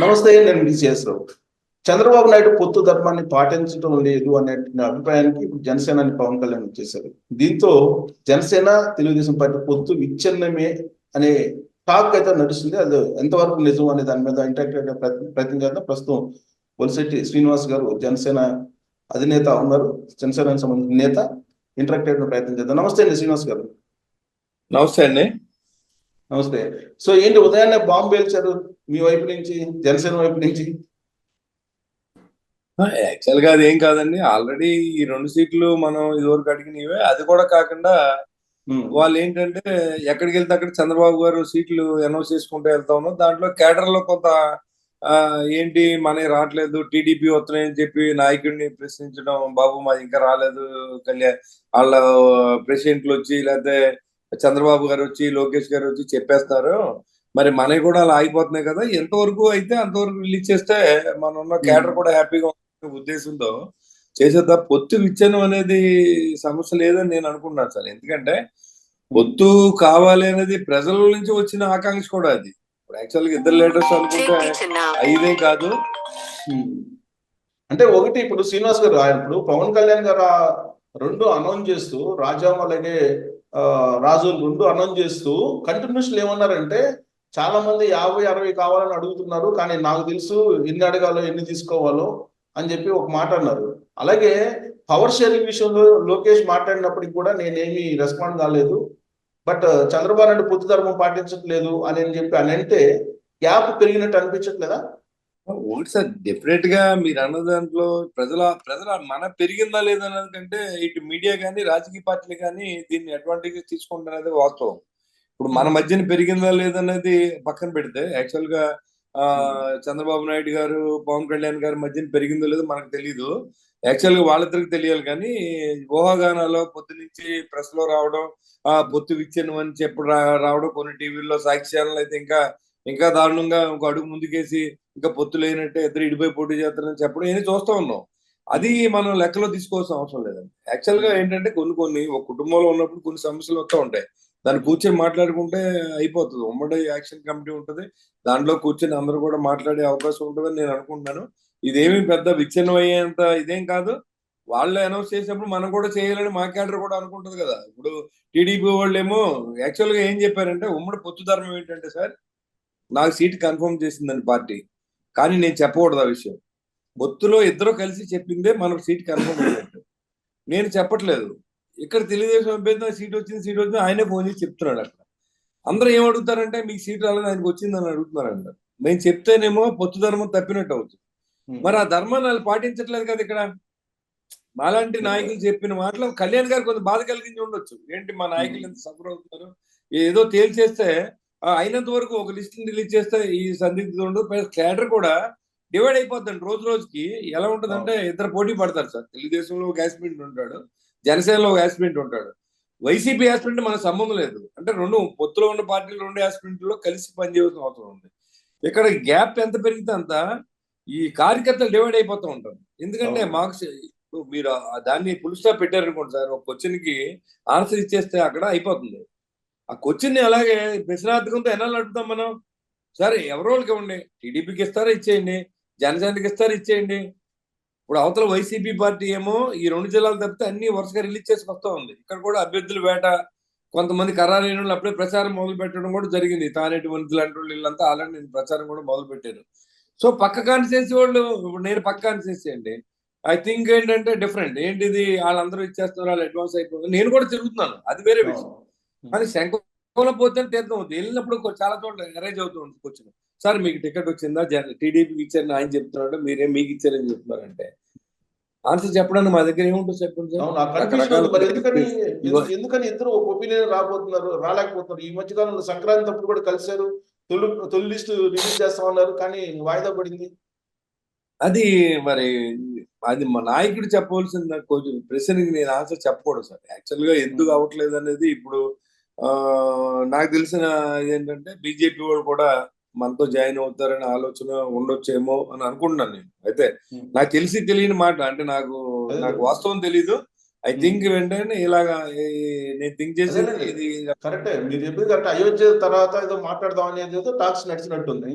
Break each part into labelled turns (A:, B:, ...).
A: నమస్తే, నేను డిసిఎస్ రావు. చంద్రబాబు నాయుడు పొత్తు ధర్మాన్ని పాటించడం లేదు అనే అభిప్రాయానికి ఇప్పుడు జనసేన పవన్ కళ్యాణ్ వచ్చేసారు. దీంతో జనసేన తెలుగుదేశం పార్టీ పొత్తు విచ్ఛిన్నమే అనే టాక్ అయితే నడుస్తుంది. అది ఎంతవరకు నిజం అనే దాని మీద ఇంటరాక్ట్ ప్రయత్నం చేద్దాం. ప్రస్తుతం వలిశెట్టి శ్రీనివాస్ గారు జనసేన అధినేత ఉన్నారు. జనసేనకు సంబంధించిన నేత. ఇంటరాక్ట్ అయ్యే ప్రయత్నం చేద్దాం. నమస్తే అండి శ్రీనివాస్ గారు.
B: నమస్తే అండి.
A: నమస్తే. సో ఏంటి ఉదయాన్నే బాంబు పేల్చారు మీ వైపు నుంచి, జనసేన వైపు నుంచి?
B: యాక్చువల్ గా అది ఏం కాదండి. ఆల్రెడీ ఈ 2 సీట్లు మనం ఇదివరకు అడిగినవే. అది కూడా కాకుండా వాళ్ళు ఏంటంటే ఎక్కడికి వెళ్తే అక్కడ చంద్రబాబు గారు సీట్లు అనౌన్స్ చేసుకుంటూ వెళ్తా ఉన్నాం. దాంట్లో కేడర్ లో కొంత ఏంటి మనకి రావట్లేదు, టీడీపీ వస్తున్నాయని చెప్పి నాయకుడిని ప్రశ్నించడం, బాబు మాది ఇంకా రాలేదు, వాళ్ళ ప్రెసిడెంట్లు వచ్చి లేకపోతే చంద్రబాబు గారు వచ్చి లోకేష్ గారు వచ్చి చెప్పేస్తారు, మరి మనకి కూడా అలా ఆగిపోతున్నాయి కదా, ఎంతవరకు అయితే అంతవరకు రిలీజ్ చేస్తే మన ఉన్న కేడర్ కూడా హ్యాపీగా ఉండే ఉద్దేశంతో చేసేదా. పొత్తు విచ్ఛిన్నం అనేది సమస్య లేదని నేను అనుకుంటున్నాను సార్. ఎందుకంటే పొత్తు కావాలి అనేది ప్రజల నుంచి వచ్చిన ఆకాంక్ష కూడా అది. ఇప్పుడు యాక్చువల్గా ఇద్దరు లీడర్స్ అనుకుంటే ఐదే కాదు.
A: అంటే ఒకటి ఇప్పుడు శ్రీనివాస్ గారు, ఇప్పుడు పవన్ కళ్యాణ్ గారు రెండు అనౌన్స్ చేస్తూ, రాజా అలాగే రాజు రెండు అనౌన్స్ చేస్తూ కంటిన్యూషన్ ఏమన్నారంటే, చాలా మంది 50-60 కావాలని అడుగుతున్నారు, కానీ నాకు తెలుసు ఎన్ని అడగాలో ఎన్ని తీసుకోవాలో అని చెప్పి ఒక మాట అన్నారు. అలాగే పవర్ షేరింగ్ విషయంలో లోకేష్ మాట్లాడినప్పటికి కూడా నేనేమి రెస్పాండ్ కాలేదు, బట్ చంద్రబాబు నాయుడు పొత్తు ధర్మం పాటించట్లేదు అని చెప్పి అని అంటే గ్యాప్ పెరిగినట్టు అనిపించట్లేదా?
B: ఓకే సార్, డెఫినెట్ గా మీరు అన్న దాంట్లో ప్రజల మన పెరిగిందా లేదన్నది కంటే ఇటు మీడియా కానీ రాజకీయ పార్టీలు కానీ దీన్ని అడ్వాంటేజ్ తీసుకుంటున్నది వాస్తవం. ఇప్పుడు మన మధ్యన పెరిగిందా లేదన్నది పక్కన పెడితే, యాక్చువల్ గా చంద్రబాబు నాయుడు గారు పవన్ కళ్యాణ్ గారి మధ్యన పెరిగిందో లేదో మనకు తెలియదు. యాక్చువల్ గా వాళ్ళిద్దరికి తెలియాలి. కానీ ఊహాగానాలో పొద్దు నుంచి ప్రెస్ లో రావడం, పొత్తు విచ్ఛిన్నం అని చెప్పి రావడం, కొన్ని టీవీల్లో సాక్షి ఛానల్ అయితే ఇంకా దారుణంగా ఒక అడుగు ముందుకేసి ఇంకా పొత్తు లేనట్టే ఇద్దరు ఇడిపోయి పోటీ చేస్తారని చెప్పడం ఏమి చూస్తూ ఉన్నాం. అది మనం లెక్కలో తీసుకోవాల్సిన అవసరం లేదండి. యాక్చువల్ గా ఏంటంటే కొన్ని ఒక కుటుంబంలో ఉన్నప్పుడు కొన్ని సమస్యలు వస్తూ ఉంటాయి. దాన్ని కూర్చొని మాట్లాడుకుంటే అయిపోతుంది. ఉమ్మడి యాక్షన్ కమిటీ ఉంటుంది, దాంట్లో కూర్చొని అందరూ కూడా మాట్లాడే అవకాశం ఉంటుందని నేను అనుకుంటున్నాను. ఇదేమి పెద్ద విచ్ఛిన్నం అయ్యేంత ఇదేం కాదు. వాళ్ళు అనౌన్స్ చేసినప్పుడు మనం కూడా చేయాలని మా క్యాడర్ కూడా అనుకుంటుంది కదా. ఇప్పుడు టీడీపీ వాళ్ళు ఏమో యాక్చువల్ గా ఏం చెప్పారంటే, ఉమ్మడి పొత్తు ధర్మం ఏంటంటే సార్, నాకు సీట్ కన్ఫర్మ్ చేసిందని పార్టీ, కానీ నేను చెప్పకూడదు ఆ విషయం. పొత్తులో ఇద్దరు కలిసి చెప్పిందే మనకు సీట్ కన్ఫర్మ్ అయినట్టు. నేను చెప్పట్లేదు. ఇక్కడ తెలుగుదేశం అభ్యర్థి సీట్ వచ్చింది ఆయనే ఫోన్ చేసి చెప్తున్నాడు. అక్కడ అందరూ ఏం అడుగుతారంటే, మీకు సీట్ రాలేదు ఆయనకు వచ్చిందని అడుగుతున్నారంట. నేను చెప్తేనేమో పొత్తు ధర్మం తప్పినట్టు అవుతుంది. మరి ఆ ధర్మాన్ని వాళ్ళు పాటించట్లేదు కదా. ఇక్కడ మాలాంటి నాయకులు చెప్పిన మాటలు కళ్యాణ్ గారు కొంత బాధ కలిగించి ఉండొచ్చు. ఏంటి మా నాయకులు ఎంత సఫర్ అవుతున్నారు, ఏదో తేల్చేస్తే అయినంత వరకు ఒక లిస్ట్ రిలీజ్ చేస్తే ఈ సందిగ్ధత ఉండదు. క్యాడర్ కూడా డివైడ్ అయిపోతుంది రోజు రోజుకి. ఎలా ఉంటుందంటే, ఇద్దరు పోటీ పడతారు సార్. తెలుగుదేశంలో ఒక యాస్పిరెంట్ ఉంటాడు, జనసేనలో ఒక యాస్పిరెంట్ ఉంటాడు, వైసీపీ యాస్పిరెంట్ మనకు సంబంధం లేదు. అంటే రెండు పొత్తులో ఉన్న పార్టీలు రెండు యాస్పిరెంట్లో కలిసి పనిచేయాల్సిన అవసరం ఉంది. ఇక్కడ గ్యాప్ ఎంత పెరిగితే అంత ఈ కార్యకర్తలు డివైడ్ అయిపోతూ ఉంటారు. ఎందుకంటే మార్క్స్ మీరు దాన్ని ఫుల్ స్టాప్ పెట్టారనుకోండి సార్, ఒక క్వశ్చన్ కి ఆన్సర్ ఇచ్చేస్తే అక్కడ అయిపోతుంది. ఆ క్వశ్చన్ అలాగే ప్రశ్నార్థకంతో ఎన్నాళ్ళు అడుగుతాం మనం. సరే ఎవరోళ్ళకి ఇవ్వండి, టీడీపీకి ఇస్తారా ఇచ్చేయండి, జనసేనకి ఇస్తారా ఇచ్చేయండి. ఇప్పుడు అవతల వైసీపీ పార్టీ ఏమో ఈ 2 జిల్లాలు తప్పితే అన్ని వరుసగా రిలీజ్ చేసి వస్తూ ఉంది. ఇక్కడ కూడా అభ్యర్థుల వేట, కొంతమంది ఖరారైన వాళ్ళు అప్పుడే ప్రచారం మొదలు పెట్టడం కూడా జరిగింది. తానేటి మంత్రులు అంటే వీళ్ళంతా ఆల్రెడీ ప్రచారం కూడా మొదలు పెట్టారు. సో పక్క కాన్స్టిట్యూన్సీ వాళ్ళు, ఇప్పుడు నేను పక్క కాన్స్టిట్యూన్సీ అండి, ఐ థింక్ ఏంటంటే డిఫరెంట్ ఏంటిది, వాళ్ళందరూ ఇచ్చేస్తున్నారు, వాళ్ళు అడ్వాన్స్ అయిపోతుంది. నేను కూడా తిరుగుతున్నాను, అది వేరే విషయం. కానీ శంఖంలో పోతే తీర్థం అవుతుంది. వెళ్ళినప్పుడు చాలా చోట్ల అరేంజ్ అవుతూ ఉంటుంది కూర్చొని, సార్ మీకు టికెట్ వచ్చిందా, టీడీపీకి ఇచ్చారని ఆయన చెప్తున్నాడు, మీరేం మీకు ఇచ్చారని చెప్తున్నారంటే ఆన్సర్ చెప్పడానికి మా దగ్గర ఏముంటుంది చెప్పండి సార్.
A: ఎందుకని ఇద్దరు ఒక ఒపీనియన్ రాలేకపోతున్నారు? ఈ మధ్య కాలంలో సంక్రాంతి అప్పుడు కూడా కలిశారు, తొలి లిస్టు రిలీజ్ చేస్తామన్నారు, కానీ వాయిదా పడింది.
B: అది మరి అది మా నాయకుడు చెప్పవలసిన కొంచెం ప్రశ్నకి నేను ఆన్సర్ చెప్పకూడదు సార్. యాక్చువల్ గా ఎందుకు అవ్వట్లేదు అనేది ఇప్పుడు నాకు తెలిసిన ఏంటంటే, బీజేపీ వాళ్ళు కూడా మనతో జాయిన్ అవుతారనే ఆలోచన ఉండొచ్చేమో అని అనుకుంటున్నాను నేను. అయితే నాకు తెలియని మాట, అంటే నాకు వాస్తవం తెలీదు. ఐ థింక్ వెంటనే ఇలాగా నేను థింక్ చేసేది ఇది
A: కరెక్టే, మీరు చెప్పింది కరెక్ట్. అయోధ్య తర్వాత ఏదో మాట్లాడదాం అనేది ఏదో టాక్స్ నడిచినట్టుంది.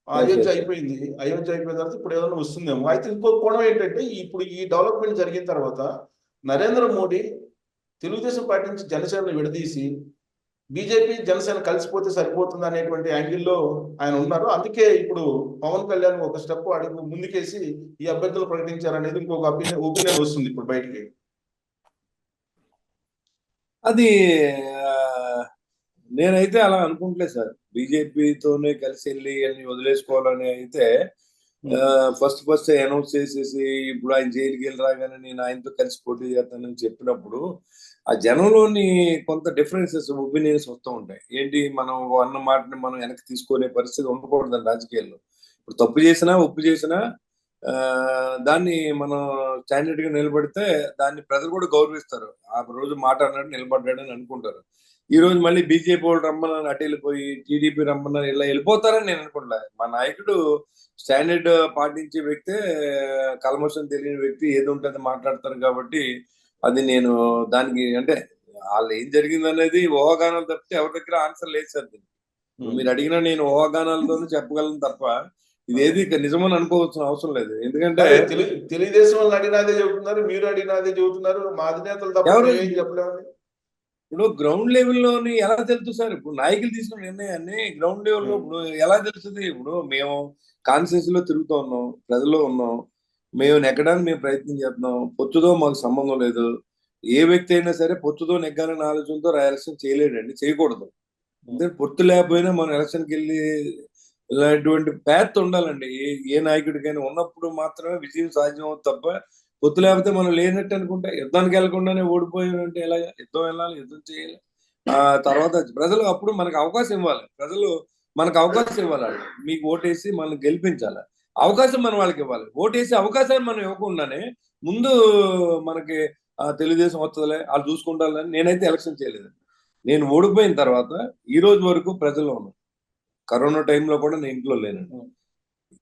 A: అయోధ్య అయిపోయింది. అయోధ్య అయిపోయిన తర్వాత ఇప్పుడు ఏదైనా వస్తుందేమో. అయితే ఇంకో కోణం ఏంటంటే ఇప్పుడు ఈ డెవలప్మెంట్ జరిగిన తర్వాత నరేంద్ర మోడీ తెలుగుదేశం పార్టీ నుంచి జనసేనను విడదీసి బీజేపీ జనసేన కలిసిపోతే సరిపోతుంది అనేటువంటి యాంగిల్లో ఆయన ఉన్నారు. అందుకే ఇప్పుడు పవన్ కళ్యాణ్ ఒక స్టెప్ అడుగు ముందుకేసి ఈ అభ్యర్థులు ప్రకటించారనేది ఇంకొక ఒపీనియన్ వస్తుంది ఇప్పుడు బయటికి.
B: అది నేనైతే అలా అనుకుంటలేదు సార్. బీజేపీతోనే కలిసి వెళ్ళి అని వదిలేసుకోవాలని అయితే ఫస్ట్ అనౌన్స్ చేసేసి ఇప్పుడు ఆయన జైలుకి వెళ్ళి రాగానే నేను ఆయనతో కలిసి పోటీ చేస్తానని చెప్పినప్పుడు ఆ జనంలోని కొంత డిఫరెన్సెస్ ఒపీనియన్స్ వస్తూ ఉంటాయి. ఏంటి, మనం అన్న మాటని మనం వెనక్కి తీసుకునే పరిస్థితి ఉండకూడదు రాజకీయాల్లో. ఇప్పుడు తప్పు చేసినా ఒప్పు చేసినా దాన్ని మనం స్టాండర్డ్ గా నిలబడితే దాన్ని ప్రజలు కూడా గౌరవిస్తారు. ఆ రోజు మాట అన్నట్టు నిలబడ్డాడని అనుకుంటారు. ఈ రోజు మళ్ళీ బీజేపీ వాళ్ళు రమ్మని అటు వెళ్ళిపోయి టీడీపీ రమ్మని ఇలా వెళ్ళిపోతారని నేను అనుకుంటా. మా నాయకుడు స్టాండర్డ్ పాటించే వ్యక్తే, కల్మషం తెలియని వ్యక్తి, ఏది ఉంటుంది మాట్లాడతారు. కాబట్టి అది నేను దానికి అంటే వాళ్ళు ఏం జరిగింది అనేది ఊహాగానాలు తప్పితే ఎవరి దగ్గర ఆన్సర్ లేదు సార్. మీరు అడిగినా నేను ఊహాగానాలతోనే చెప్పగలను తప్ప ఇదేది నిజమని అనుకోవాల్సిన అవసరం లేదు. ఎందుకంటే
A: తెలుగుదేశం వాళ్ళు అడిగినాదే చెబుతున్నారు, మీరు అడిగినాదే చెబుతున్నారు, మా అధినేతలు తప్ప ఏం చెప్పలేము.
B: ఇప్పుడు గ్రౌండ్ లెవెల్లోని ఎలా తెలుస్తుంది సార్? ఇప్పుడు నాయకులు తీసుకున్న నిర్ణయాన్ని గ్రౌండ్ లెవెల్లో ఇప్పుడు ఎలా తెలుస్తుంది? ఇప్పుడు మేము కాన్స్టిట్యూన్సీ లో తిరుగుతూ ఉన్నాం, ప్రజల్లో ఉన్నాం, మేము నెగ్గడానికి మేము ప్రయత్నం చేస్తున్నాం. పొత్తుతో మాకు సంబంధం లేదు. ఏ వ్యక్తి అయినా సరే పొత్తుతో నెగ్గాలనే ఆలోచనతో ఎలక్షన్ చేయలేడండి, చేయకూడదు. ఎందుకంటే పొత్తు లేకపోయినా మనం ఎలక్షన్కి వెళ్ళి ఇలాంటి ప్యాత్ ఉండాలండి. ఏ నాయకుడికైనా ఉన్నప్పుడు మాత్రమే విజయం సాధ్యం అవుతుంది తప్ప పొత్తు లేకపోతే మనం లేనట్టు అనుకుంటే యుద్ధానికి వెళ్లకుండానే ఓడిపోయామంటే ఎలాగా? యుద్ధం వెళ్ళాలి, యుద్ధం చేయాలి. ఆ తర్వాత ప్రజలు అప్పుడు మనకు అవకాశం ఇవ్వాలి. ప్రజలు మనకు అవకాశం ఇవ్వాలి. మీకు ఓటేసి మనం గెలిపించాలి. అవకాశం మనం వాళ్ళకి ఇవ్వాలి. ఓటేసి అవకాశాన్ని మనం ఇవ్వకుండానే ముందు మనకి తెలుగుదేశం వస్తుందిలే, వాళ్ళు చూసుకుంటారని నేనైతే ఎలక్షన్ చేయలేదు. నేను ఓడిపోయిన తర్వాత ఈ రోజు వరకు ప్రజల్లో ఉన్నాను. కరోనా టైంలో కూడా నేను ఇంట్లో లేనండి.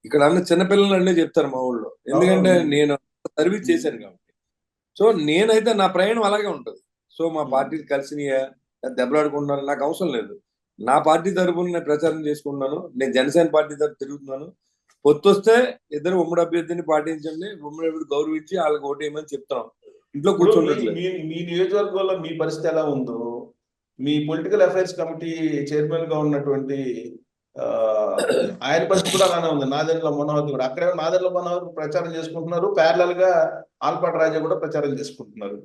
B: ఇక్కడ అన్న చిన్నపిల్లలు అంటే చెప్తారు మా ఊళ్ళో, ఎందుకంటే నేను సర్వీస్ చేశాను కాబట్టి. సో నేనైతే నా ప్రయాణం అలాగే ఉంటుంది. సో మా పార్టీకి కలిసినయా దెబ్బలాడుకుంటున్నారు నాకు అవసరం లేదు. నా పార్టీ తరఫున నేను ప్రచారం చేసుకుంటున్నాను. నేను జనసేన పార్టీ తరఫు తిరుగుతున్నాను. పొత్తు వస్తే ఇద్దరు ఉమ్మడి అభ్యర్థిని పాటించండి, ఉమ్మడి అభ్యర్థి గౌరవించి వాళ్ళకి ఓటేయమని చెప్తాం. ఇంట్లో కూర్చోట్లేదు.
A: మీ నియోజకవర్గంలో మీ పరిస్థితి ఎలా ఉందో, మీ పొలిటికల్ అఫైర్స్ కమిటీ చైర్మన్ గా ఉన్నటువంటి ఆయన పరిస్థితి కూడా అలానే ఉంది. నాదెండ్ల మనోహర్ కూడా అక్కడే నాదెండ్ల మనోహర్ ప్రచారం చేసుకుంటున్నారు. ప్యారలల్ గా ఆల్పాటి రాజా కూడా ప్రచారం చేసుకుంటున్నారు.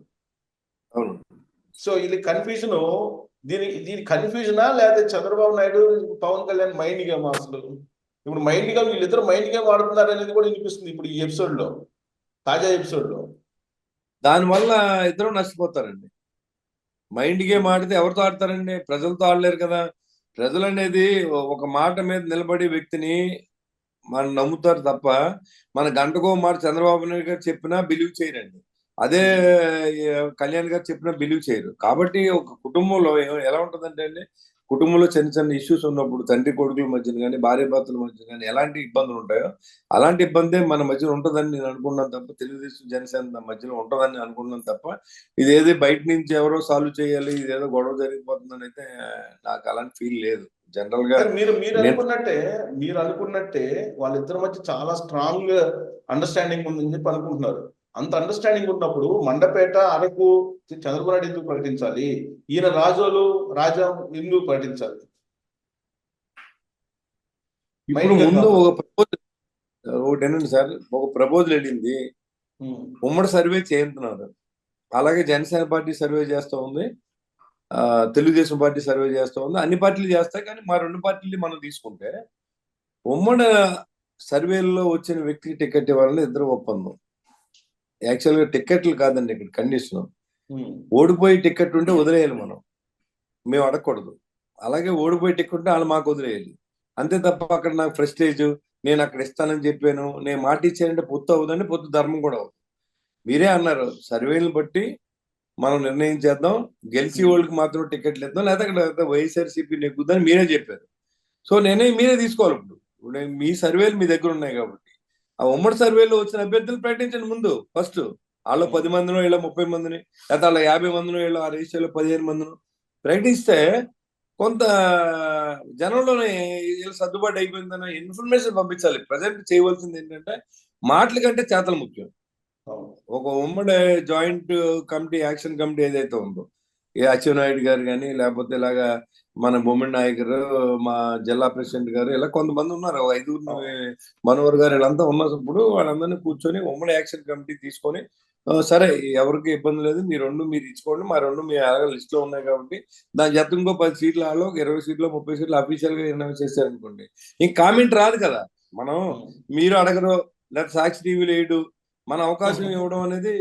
A: సో ఇది కన్ఫ్యూజన్. దీని కన్ఫ్యూజనా లేకపోతే చంద్రబాబు నాయుడు పవన్ కళ్యాణ్ మైండ్ గేమ్? అసలు ఇప్పుడు మైండ్ గేమ్, వీళ్ళిద్దరు మైండ్ గేమ్ ఆడుతున్నారు అనేది కూడా వినిపిస్తుంది ఇప్పుడు ఈ ఎపిసోడ్ లో, తాజా ఎపిసోడ్ లో.
B: దానివల్ల ఇద్దరు నష్టపోతారండి. మైండ్ గేమ్ ఆడితే ఎవరితో ఆడతారండి? ప్రజలతో ఆడలేరు కదా. ప్రజలు అనేది ఒక మాట మీద నిలబడే వ్యక్తిని మనం నమ్ముతారు తప్ప మన గంటకో మాట చంద్రబాబు నాయుడు గారు చెప్పినా బిలీవ్ చేయరండి. అదే కళ్యాణ్ గారు చెప్పినా బిలీవ్ చేయరు. కాబట్టి ఒక కుటుంబంలో ఎలా ఉంటుందంటే అండి, కుటుంబంలో చిన్న చిన్న ఇష్యూస్ ఉన్నప్పుడు తండ్రి కొడుకుల మధ్యన కానీ భార్య భర్తల మధ్య కానీ ఎలాంటి ఇబ్బందులు ఉంటాయో అలాంటి ఇబ్బందే మన మధ్యలో ఉంటుందని నేను అనుకున్నాను తప్ప, తెలుగుదేశం జనసేన మధ్యలో ఉంటుందని అనుకున్నాను తప్ప ఇదేదో బయట నుంచి ఎవరో సాల్వ్ చేయాలి, ఇదేదో గొడవ జరిగిపోతుందని అయితే నాకు అలాంటి ఫీల్ లేదు. జనరల్ గా
A: మీరు అనుకున్నట్టే వాళ్ళిద్దరి మధ్య చాలా స్ట్రాంగ్ అండర్స్టాండింగ్ ఉందని చెప్పి అనుకుంటున్నారు. అంత అండర్స్టాండింగ్ ఉన్నప్పుడు మండపేట, అరకు చంద్రబాబు నాయుడు ఎందుకు ప్రకటించాలి? ఈయన రాజా ఎందుకు ప్రకటించాలి?
B: ఇప్పుడు ముందు ఒకటేనండి సార్, ఒక ప్రపోజల్ వెళ్ళింది, ఉమ్మడి సర్వే చేస్తున్నారు. అలాగే జనసేన పార్టీ సర్వే చేస్తూ ఉంది, తెలుగుదేశం పార్టీ సర్వే చేస్తూ ఉంది, అన్ని పార్టీలు చేస్తాయి. కానీ మా రెండు పార్టీలు మనం తీసుకుంటే ఉమ్మడి సర్వేల్లో వచ్చిన వ్యక్తికి టికెట్ ఇవ్వాలని ఇద్దరు ఒప్పందం. యాక్చువల్గా టికెట్లు కాదండి ఇక్కడ కండిషన్. ఓడిపోయి టికెట్ ఉంటే వదిలేయాలి, మేము అడగకూడదు. అలాగే ఓడిపోయి టికెట్ ఉంటే వాళ్ళు మాకు వదిలేయాలి. అంతే తప్ప అక్కడ నాకు ప్రెస్టేజ్, నేను అక్కడ ఇస్తానని చెప్పాను, నేను మాట ఇచ్చానంటే పొత్తు అవుదండి, పొత్తు ధర్మం కూడా అవుతుంది. మీరే అన్నారు సర్వేలను బట్టి మనం నిర్ణయం చేద్దాం, గెలిచి వాళ్ళకి మాత్రం టికెట్లు ఇద్దాం, లేదా అక్కడ వైఎస్ఆర్సీపీ నెగ్గుద్దని మీరే చెప్పారు. సో మీరే తీసుకోవాలి. ఇప్పుడు మీ సర్వేలు మీ దగ్గర ఉన్నాయి కాబట్టి ఆ ఉమ్మడి సర్వేలో వచ్చిన అభ్యర్థులు ప్రకటించండి ముందు. ఫస్ట్ వాళ్ళు 10 మందినో ఇలా 30 మందిని, లేదా వాళ్ళ 50 మందినో ఇలా ఆ రేషియోలో 15 మందినో ప్రకటిస్తే కొంత జనంలోనే ఇలా సర్దుబాటు అయిపోయిందన్న ఇన్ఫర్మేషన్ పంపించాలి. ప్రజెంట్ చేయవలసింది ఏంటంటే మాటల కంటే చేతలు ముఖ్యం.
A: అవును.
B: ఒక ఉమ్మడి జాయింట్ కమిటీ, యాక్షన్ కమిటీ ఏదైతే ఉందో, ఏ అచ్చెన్నాయుడు గారు కానీ, లేకపోతే ఇలాగా మన బొమ్మిడి నాయక్ గారు, మా జిల్లా ప్రెసిడెంట్ గారు, ఇలా కొంతమంది ఉన్నారు. ఓ ఐదుగురిని,
A: అవును.
B: మనోహర్ గారు, వీళ్ళంతా ఉన్నప్పుడు వాళ్ళందరినీ కూర్చొని ఉమ్మడి యాక్షన్ కమిటీ తీసుకొని సరే ఎవరికి ఇబ్బంది లేదు, మీ రెండు మీరు ఇచ్చుకోండి, మా రెండు మీ లిస్ట్ లో ఉన్నాయి కాబట్టి దాని జత ఇంకో 10 సీట్లు హాలో, ఒక 20 సీట్లు 30 సీట్లు అఫీషియల్ గా అనౌన్స్ చేశారనుకోండి, ఇంక కామెంట్ రాదు కదా. మనం
A: ఉమ్.
B: మీరు అడగరు, లేదా సాక్షి టీవీలో వేయడు, మన అవకాశం ఇవ్వడం అనేది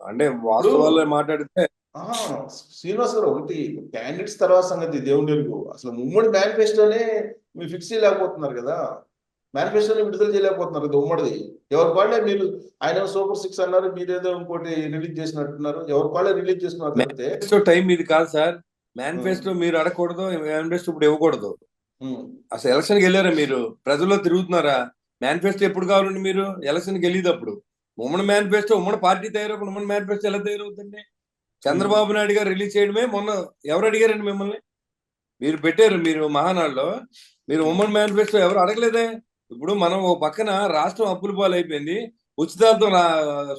B: అంటే
A: ఇప్పుడు
B: వాస్తవాల్లో మాట్లాడితే
A: ఆహా, శ్రీనివాస్ గారు ఒకటి క్యాండిడేట్స్ తర్వాత సంగతి దేవుని ఎరుగు. అసలు ఉమ్మడి మేనిఫెస్టోనే మీరు ఫిక్స్ చేయలేకపోతున్నారు కదా. మేనిఫెస్టోని విడుదల చేయలేకపోతున్నారు కదా ఉమ్మడిది. ఎవరికి వాళ్ళే మీరు, ఆయన సూపర్ 6 అన్నారు, మీరేదో ఇంకోటి రిలీజ్ చేసినట్టున్నారు. ఎవరికి వాళ్ళే రిలీజ్ చేసుకున్నారు తప్పితే.
B: మేనిఫెస్టో టైం ఇది కాదు సార్.
A: ఉమ్,
B: మేనిఫెస్టో మీరు అడగకూడదు, మేనిఫెస్టో ఇప్పుడు ఇవ్వకూడదు.
A: ఉమ్,
B: అసలు ఎలక్షన్కి వెళ్ళారా మీరు? ప్రజల్లో తిరుగుతున్నారా? మేనిఫెస్టో ఎప్పుడు కావాలండి మీరు? ఎలక్షన్కి వెళ్ళేటప్పుడు. ఉమ్మడి మేనిఫెస్టో, ఉమ్మడి పార్టీ తయారప్పుడు ఉమ్మడి మేనిఫెస్టో ఎలా తయారవుతుంది?
A: ఉమ్,
B: చంద్రబాబు నాయుడు గారు రిలీజ్ చేయడమే. మొన్న ఎవరు అడిగారండి మిమ్మల్ని? మీరు పెట్టారు, మీరు మహానాడులో. మీరు
A: ఉమ్,
B: ఉమ్మడి మేనిఫెస్టో ఎవరు అడగలేదే. ఇప్పుడు మనం ఓ పక్కన రాష్ట్రం అప్పుల పాలు అయిపోయింది, ఉచితాలతో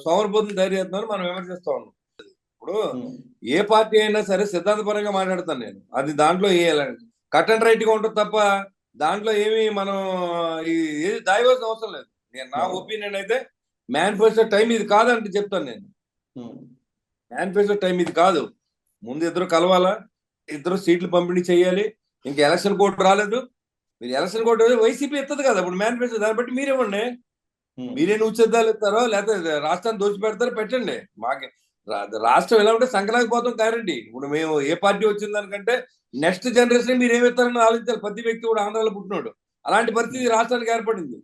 B: సోమరిపోతులు తయారు చేస్తున్నారు, మనం విమర్శిస్తా ఉన్నాం. ఇప్పుడు
A: ఉమ్,
B: ఏ పార్టీ అయినా సరే సిద్ధాంతపరంగా మాట్లాడతాను నేను. అది దాంట్లో కట్ అండ్ రైట్ గా ఉంటుంది తప్ప దాంట్లో ఏమి మనం ఏది దాయవలసిన అవసరం లేదు. నా
A: అవును.
B: ఒపీనియన్ అయితే మేనిఫెస్టో టైం ఇది కాదంటే చెప్తాను నేను.
A: ఉమ్,
B: మేనిఫెస్టో టైం ఇది కాదు. ముందు ఇద్దరు కలవాలా, ఇద్దరు సీట్లు పంపిణీ చేయాలి. ఇంక ఎలక్షన్ కోడ్ రాలేదు. మీరు ఎలక్షన్ కోడ్ వైసీపీ ఇస్తుంది కదా ఇప్పుడు మేనిఫెస్టో, దాన్ని బట్టి మీరేవ్వండి.
A: ఉమ్,
B: మీరే ఉచితాలు ఇస్తారో లేకపోతే రాష్ట్రాన్ని దోచి పెడతారో పెట్టండి. మాకే రాష్ట్రం ఎలా ఉంటే సంక్రాంతి పోతాం గ్యారంటీ. ఇప్పుడు మేము ఏ పార్టీ వచ్చిన దానికంటే నెక్స్ట్ జనరేషన్ మీరు ఏమిస్తారని ఆలోచించాలి. ప్రతి వ్యక్తి కూడా ఆంధ్రాలో పుట్టినోడు. అలాంటి పరిస్థితి రాష్ట్రానికి ఏర్పడింది.